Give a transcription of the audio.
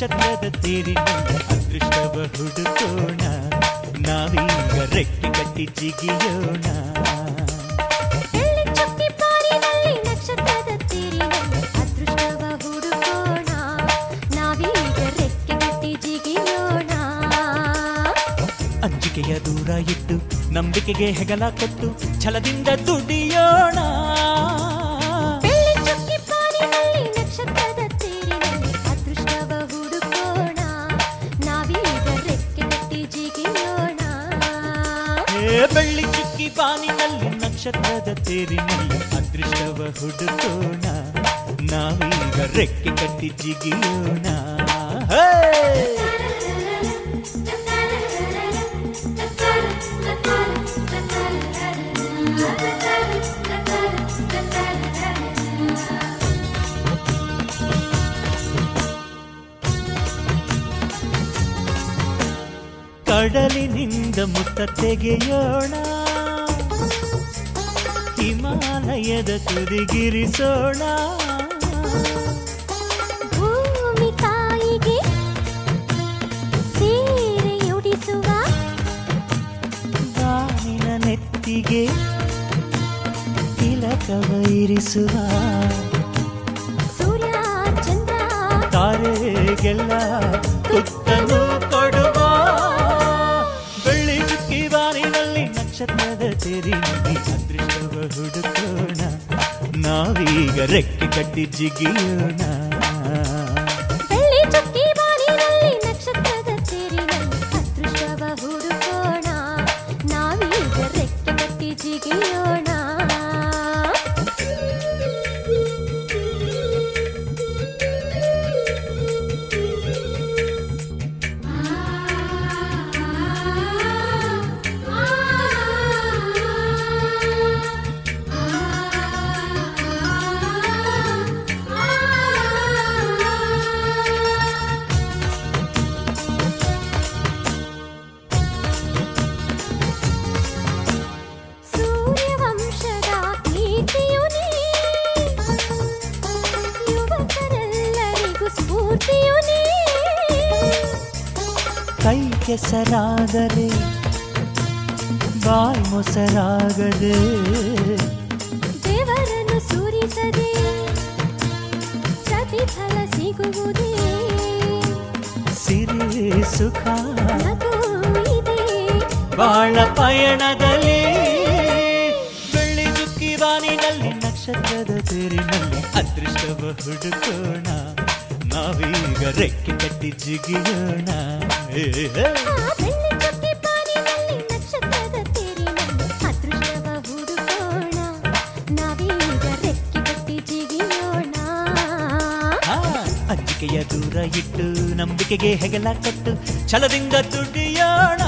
ನಕ್ಷತ್ರದ ತೇರಿನಲ್ಲಿ ಅದೃಷ್ಟವ ಹುಡುಕೋಣ, ನಾವೀಗ ರೆಕ್ಕೆ ಕಟ್ಟಿ ಜಿಗಿಯೋಣ. ನಕ್ಷತ್ರದ ತೇರಿನಲ್ಲಿ ಅದೃಷ್ಟವ ಹುಡುಕೋಣ, ನಾವೀಗ ರೆಕ್ಕೆ ಕಟ್ಟಿ ಜಿಗಿಯೋಣ. ಅಂಜಿಕೆಯ ದೂರ ಇಟ್ಟು ನಂಬಿಕೆಗೆ ಹೆಗಲ ಕೊಟ್ಟು ಛಲದಿಂದ ದುಡಿಯೋಣ. ನಕ್ಷತ್ರದ ತೇರಿನಲ್ಲಿ ಅದೃಷ್ಟವ ಹುಡುಕೋಣ, ನಾವೀಗ ರೆಕ್ಕೆ ಕಟ್ಟಿ ಜಿಗಿಯೋಣ. ಬೆಳ್ಳಿ ಚುಕ್ಕಿ ಬಾನಿನಲ್ಲಿ ನಕ್ಷತ್ರದ ತೇರಿನಲ್ಲಿ ಅದೃಷ್ಟವ ಹುಡುಕೋಣ, ನಾವೀಗ ರೆಕ್ಕೆ ಕಟ್ಟಿ ಜಿಗಿಯೋಣ. ಕಡಲಿನಿಂದ ಮುತ್ತ ತೆಗೆಯೋಣ, ಹಿಮಾಲಯದ ತುದಿಗಿರಿಸೋಣ. ಭೂಮಿ ತಾಯಿಗೆ ಸೀರೆಯುಡಿಸುವ, ಬಾನಿನ ನೆತ್ತಿಗೆ ತಿಲಕವ ಇರಿಸುವ. ಸೂರ್ಯ ಚಂದ್ರ ತಾರೆಗೆಲ್ಲ ತುತ್ತನ್ನು ಕೊಡುವ. ಬೆಳ್ಳಿ ಚುಕ್ಕಿ ಬಾನಿನಲ್ಲಿ ನಕ್ಷತ್ರದ ತೇರಿನಲ್ಲಿ ಅದೃಷ್ಟವ ಹುಡುಕೋಣ, ನಾವೀಗ ರೆಕ್ಕೆ ಕಟ್ಟಿ ಜಿಗಿಯೋಣ. ಬೆಳ್ಳಿ ಚುಕ್ಕಿ ಬಾನಿನಲ್ಲಿ ನಕ್ಷತ್ರದ ತೇರಿನಲ್ಲಿ ಅದೃಷ್ಟವ ಹುಡುಕೋಣ, ನಾವೀಗ ರೆಕ್ಕೆ ಕಟ್ಟಿ ಜಿಗಿಯೋಣ. ಸೂರ್ಯವಂಶದ ಕೀರ್ತಿಯು ನೀ, ಯುವಕರೆಲ್ಲರಿಗೂ ಸ್ಫೂರ್ತಿಯು ನೀ. ಕೈ ಕೆಸರಾದರೆ ಬಾಯಿ ಮೊಸರಾಗದೆ, ದೇವರನ್ನು ಸುರಿಸದೆ ಪ್ರತಿಫಲ ಸಿಗುವುದೇ. ಸಿರಿ ಸುಖ ನಗು ಇದೆ ಬಾಳ ಪಯಣದಲ್ಲಿ. ಬೆಳ್ಳಿ ಚುಕ್ಕಿ ಬಾನಿನಲ್ಲಿ ನಕ್ಷತ್ರದ ತೇರಿನಲ್ಲಿ ಅದೃಷ್ಟವ ಹುಡುಕೋಣ, ನಾವೀಗ ರೆಕ್ಕೆ ಕಟ್ಟಿ ಜಿಗಿಯೋಣ. ಬೆಳ್ಳಿ ಚುಕ್ಕಿ ಬಾನಿನಲ್ಲಿ ನಕ್ಷತ್ರದ ತೇರಿನಲ್ಲಿ ಅದೃಷ್ಟವ ಹುಡುಕೋಣ, ನಾವೀಗ ರೆಕ್ಕೆ ಕಟ್ಟಿ ಜಿಗಿಯೋಣ. ಅಂಜಿಕೆಯ ದೂರ ಇಟ್ಟು ನಂಬಿಕೆಗೆ ಹೆಗಲ ಕೊಟ್ಟು ಛಲದಿಂದ ದುಡಿಯೋಣ.